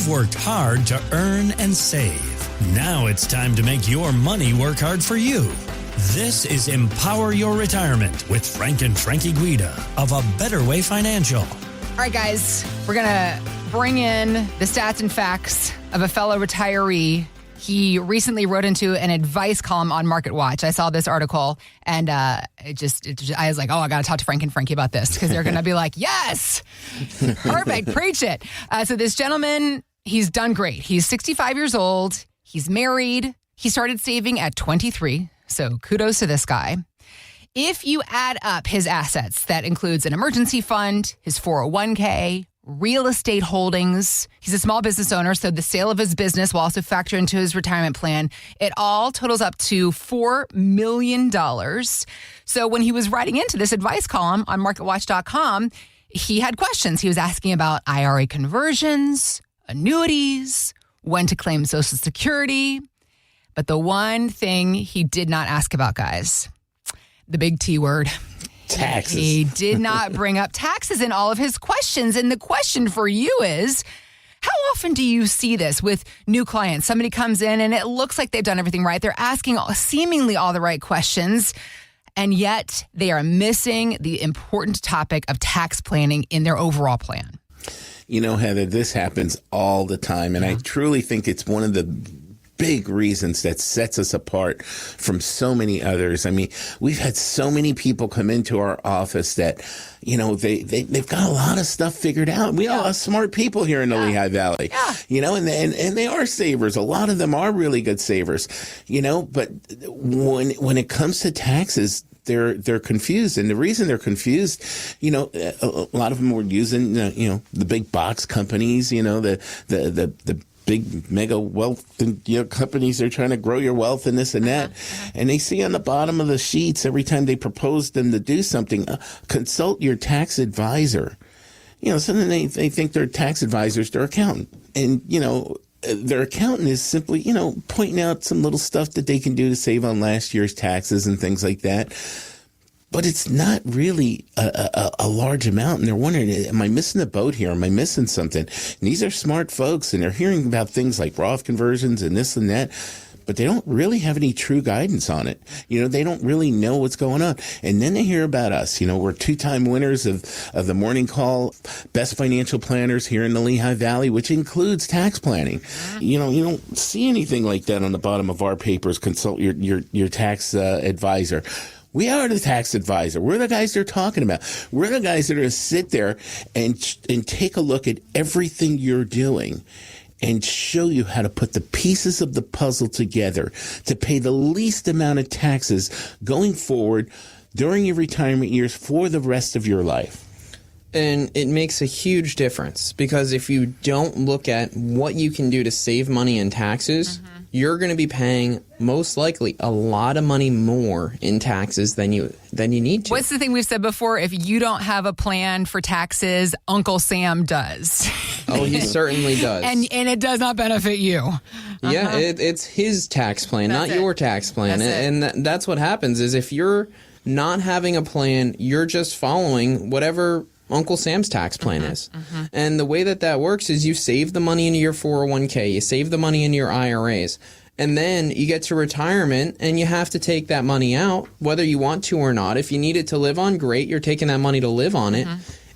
You've worked hard to earn and save. Now it's time to make your money work hard for you. This is Empower Your Retirement with Frank and Frankie Guida of A Better Way Financial. All right, guys, we're going to bring in the stats and facts of a fellow retiree. He recently wrote into an advice column on Market Watch. I saw this article, and I was like, I got to talk to Frank and Frankie about this, because they're going to be like, yes, perfect, preach it. So this gentleman, he's done great. He's 65 years old. He's married. He started saving at 23, so kudos to this guy. If you add up his assets, that includes an emergency fund, his 401k, real estate holdings. He's a small business owner, so the sale of his business will also factor into his retirement plan. It all totals up to $4 million. So when he was writing into this advice column on MarketWatch.com, he had questions. He was asking about IRA conversions, annuities, when to claim Social Security. But the one thing he did not ask about, guys, the big T word. Taxes. He did not bring up taxes in all of his questions. And the question for you is, how often do you see this with new clients? Somebody comes in and it looks like they've done everything right. They're asking seemingly all the right questions, and yet they are missing the important topic of tax planning in their overall plan. You know, Heather, this happens all the time. And I truly think it's one of the big reasons that sets us apart from so many others. I mean, we've had so many people come into our office that, you know, they've got a lot of stuff figured out. We all have smart people here in the Lehigh Valley, you know, and they are savers. A lot of them are really good savers, you know, but when it comes to taxes, they're confused. And the reason they're confused, you know, a lot of them were using, you know, the big box companies, you know, the big mega wealth companies. They're trying to grow your wealth and this and that. And they see on the bottom of the sheets every time they propose them to do something, consult your tax advisor. You know, so then they think they're tax advisors, they're accountant. And, you know, their accountant is simply, you know, pointing out some little stuff that they can do to save on last year's taxes and things like that. But it's not really a large amount. And they're wondering, am I missing the boat here? Am I missing something? And these are smart folks, and they're hearing about things like Roth conversions and this and that, but they don't really have any true guidance on it. You know, they don't really know what's going on. And then they hear about us. You know, we're 2-time winners of the Morning Call Best Financial Planners here in the Lehigh Valley, which includes tax planning. You know, you don't see anything like that on the bottom of our papers. Consult your tax advisor. We are the tax advisor. We're the guys they're talking about. We're the guys that are going to sit there and take a look at everything you're doing and show you how to put the pieces of the puzzle together to pay the least amount of taxes going forward during your retirement years for the rest of your life. And it makes a huge difference, because if you don't look at what you can do to save money in taxes, you're going to be paying most likely a lot of money more in taxes than you need to. What's the thing we've said before? If you don't have a plan for taxes, Uncle Sam does. Oh, he certainly does. And it does not benefit you. Yeah, it's his tax plan, not your tax plan. And that's what happens is if you're not having a plan, you're just following whatever Uncle Sam's tax plan is. And the way that works is you save the money into your 401k, you save the money into your IRAs, and then you get to retirement and you have to take that money out, whether you want to or not. If you need it to live on, great, you're taking that money to live on it.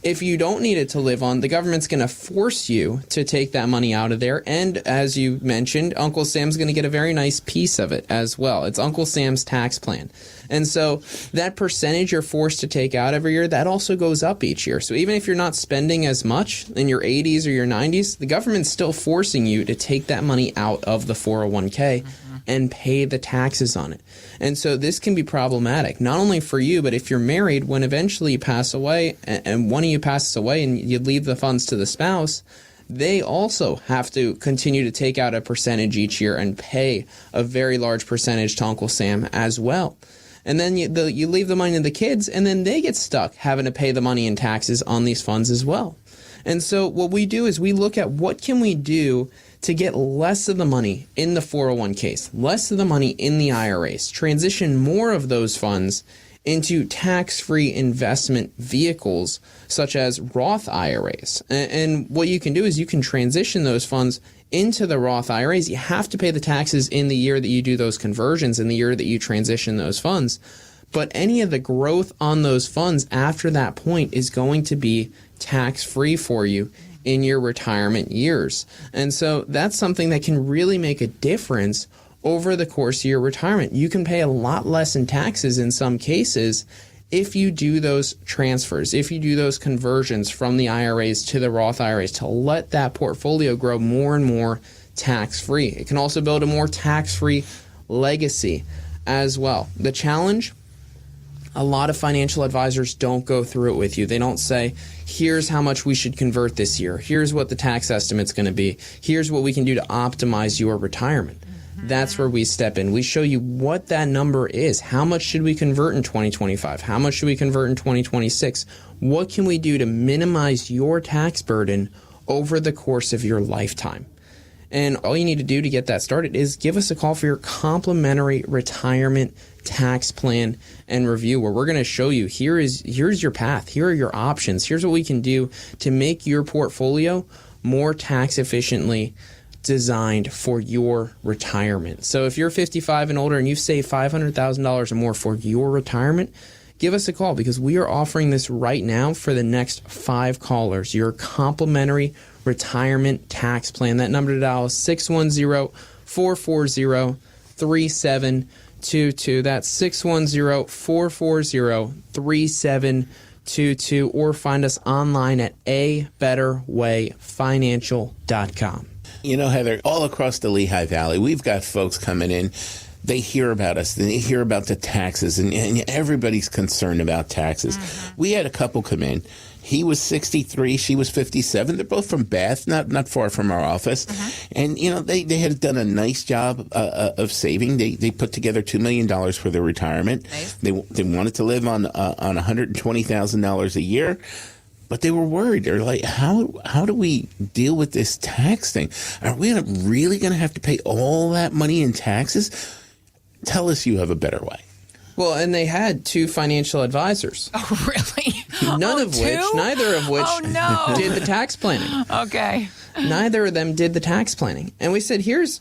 If you don't need it to live on, the government's going to force you to take that money out of there. And as you mentioned, Uncle Sam's going to get a very nice piece of it as well. It's Uncle Sam's tax plan. And so that percentage you're forced to take out every year, that also goes up each year. So even if you're not spending as much in your 80s or your 90s, the government's still forcing you to take that money out of the 401k and pay the taxes on it. And so this can be problematic, not only for you, but if you're married, when eventually you pass away and one of you passes away and you leave the funds to the spouse, they also have to continue to take out a percentage each year and pay a very large percentage to Uncle Sam as well. And then you leave the money to the kids, and then they get stuck having to pay the money in taxes on these funds as well. And so what we do is we look at what can we do to get less of the money in the 401ks, less of the money in the IRAs, transition more of those funds into tax-free investment vehicles such as Roth IRAs. And what you can do is you can transition those funds into the Roth IRAs. You have to pay the taxes in the year that you do those conversions, in the year that you transition those funds. But any of the growth on those funds after that point is going to be tax-free for you in your retirement years. And so that's something that can really make a difference over the course of your retirement. You can pay a lot less in taxes in some cases if you do those transfers, if you do those conversions from the IRAs to the Roth IRAs to let that portfolio grow more and more tax-free. It can also build a more tax-free legacy as well. The challenge, a lot of financial advisors don't go through it with you. They don't say, here's how much we should convert this year. Here's what the tax estimate's going to be. Here's what we can do to optimize your retirement. That's where we step in. We show you what that number is. How much should we convert in 2025? How much should we convert in 2026? What can we do to minimize your tax burden over the course of your lifetime? And all you need to do to get that started is give us a call for your complimentary retirement tax plan and review, where we're going to show you here's your path, here are your options, here's what we can do to make your portfolio more tax efficiently designed for your retirement. So if you're 55 and older and you've saved $500,000 or more for your retirement, give us a call, because we are offering this right now for the next 5 callers, your complimentary retirement tax plan. That number to dial is 610-440-3722. That's 610-440-3722, or find us online at abetterwayfinancial.com. You know, Heather, all across the Lehigh Valley, we've got folks coming in. They hear about us. They hear about the taxes, and everybody's concerned about taxes. Mm-hmm. We had a couple come in. He was 63. She was 57. They're both from Bath, not far from our office. Mm-hmm. And, you know, they had done a nice job of saving. They put together $2 million for their retirement. Nice. They wanted to live on $120,000 a year. But they were worried. They're like, how do we deal with this tax thing? Are we really going to have to pay all that money in taxes? Tell us you have a better way. Well, and they had 2 financial advisors. Oh, really? Neither of which did the tax planning. Okay. Neither of them did the tax planning. And we said, here's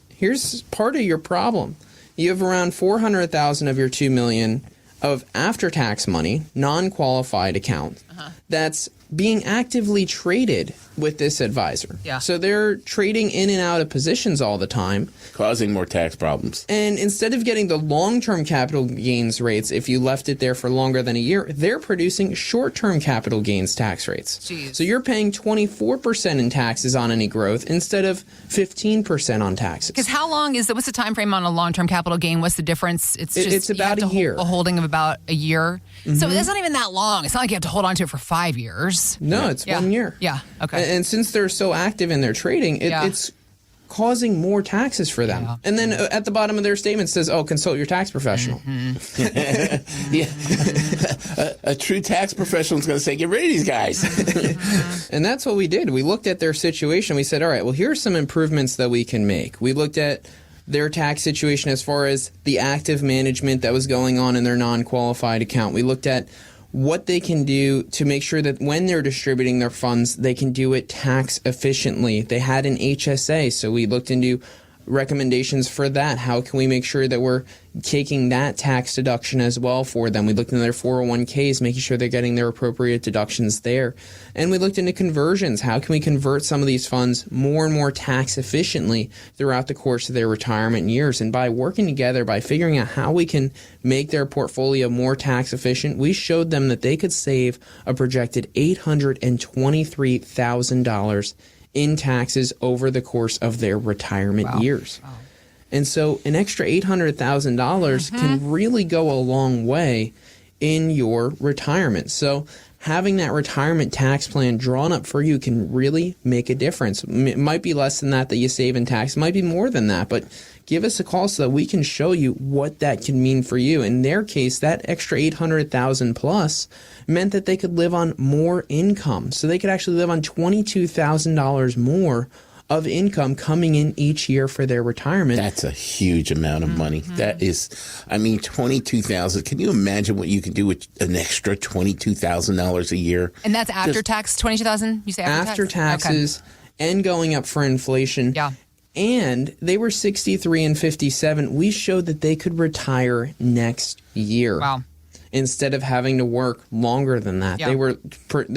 part of your problem. You have around $400,000 of your $2 million of after-tax money, non-qualified account, that's being actively traded with this advisor. Yeah. So they're trading in and out of positions all the time, causing more tax problems. And instead of getting the long-term capital gains rates, if you left it there for longer than a year, they're producing short-term capital gains tax rates. Jeez. So you're paying 24% in taxes on any growth instead of 15% on taxes. Because how long is what's the time frame on a long-term capital gain? What's the difference? It's about a year. A holding of about a year. Mm-hmm. So that's not even that long. It's not like you have to hold on to it for 5 years. No, it's 1 year. Yeah. Okay. And since they're so active in their trading, it's causing more taxes for them. Yeah. And then at the bottom of their statement says, consult your tax professional. Mm-hmm. Yeah. A true tax professional is going to say, get rid of these guys. Mm-hmm. And that's what we did. We looked at their situation. We said, all right, well, here are some improvements that we can make. We looked at their tax situation as far as the active management that was going on in their non-qualified account. We looked at what they can do to make sure that when they're distributing their funds, they can do it tax efficiently. They had an HSA, so we looked into recommendations for that. How can we make sure that we're taking that tax deduction as well for them? We looked into their 401ks, making sure they're getting their appropriate deductions there. And we looked into conversions. How can we convert some of these funds more and more tax efficiently throughout the course of their retirement years? And by working together, by figuring out how we can make their portfolio more tax efficient, we showed them that they could save a projected $823,000 in taxes over the course of their retirement years. Wow. And so an extra $800,000 can really go a long way in your retirement. So having that retirement tax plan drawn up for you can really make a difference. It might be less than that you save in tax. It might be more than that, but give us a call so that we can show you what that can mean for you. In their case, that extra $800,000 plus meant that they could live on more income. So they could actually live on $22,000 more of income coming in each year for their retirement. That's a huge amount of money. That is, I mean, $22,000. Can you imagine what you can do with an extra $22,000 a year? And that's after tax, $22,000? You say after taxes and going up for inflation. Yeah. And they were 63 and 57. We showed that they could retire next year. Wow. Instead of having to work longer than that. Yeah. They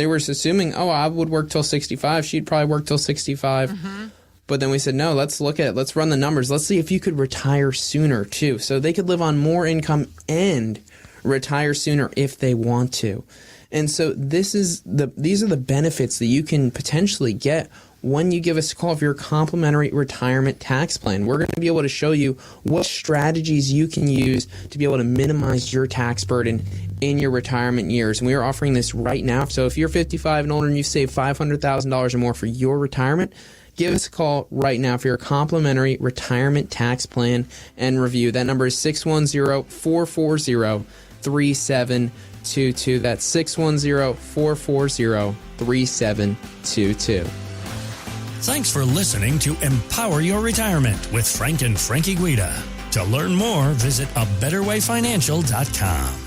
were assuming, I would work till 65. She'd probably work till 65. But then we said, no, let's run the numbers. Let's see if you could retire sooner too. So they could live on more income and retire sooner if they want to. And so these are the benefits that you can potentially get when you give us a call for your complimentary retirement tax plan. We're going to be able to show you what strategies you can use to be able to minimize your tax burden in your retirement years. And we are offering this right now. So if you're 55 and older and you've saved $500,000 or more for your retirement, give us a call right now for your complimentary retirement tax plan and review. That number is 610-440-3722. That's 610-440-3722. Thanks for listening to Empower Your Retirement with Frank and Frankie Guida. To learn more, visit abetterwayfinancial.com.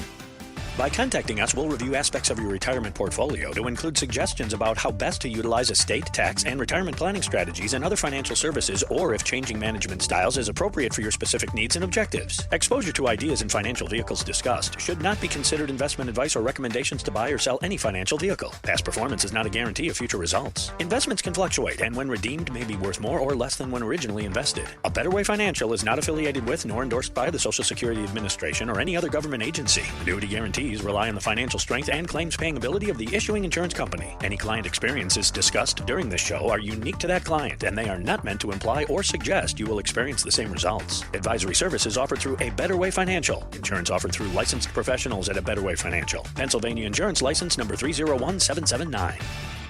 By contacting us, we'll review aspects of your retirement portfolio to include suggestions about how best to utilize estate, tax, and retirement planning strategies and other financial services, or if changing management styles is appropriate for your specific needs and objectives. Exposure to ideas and financial vehicles discussed should not be considered investment advice or recommendations to buy or sell any financial vehicle. Past performance is not a guarantee of future results. Investments can fluctuate, and when redeemed may be worth more or less than when originally invested. A Better Way Financial is not affiliated with nor endorsed by the Social Security Administration or any other government agency. Annuity guarantees rely on the financial strength and claims paying ability of the issuing insurance company. Any client experiences discussed during this show are unique to that client, and they are not meant to imply or suggest you will experience the same results. Advisory services offered through A Better Way Financial. Insurance offered through licensed professionals at A Better Way Financial. Pennsylvania Insurance License number 301779.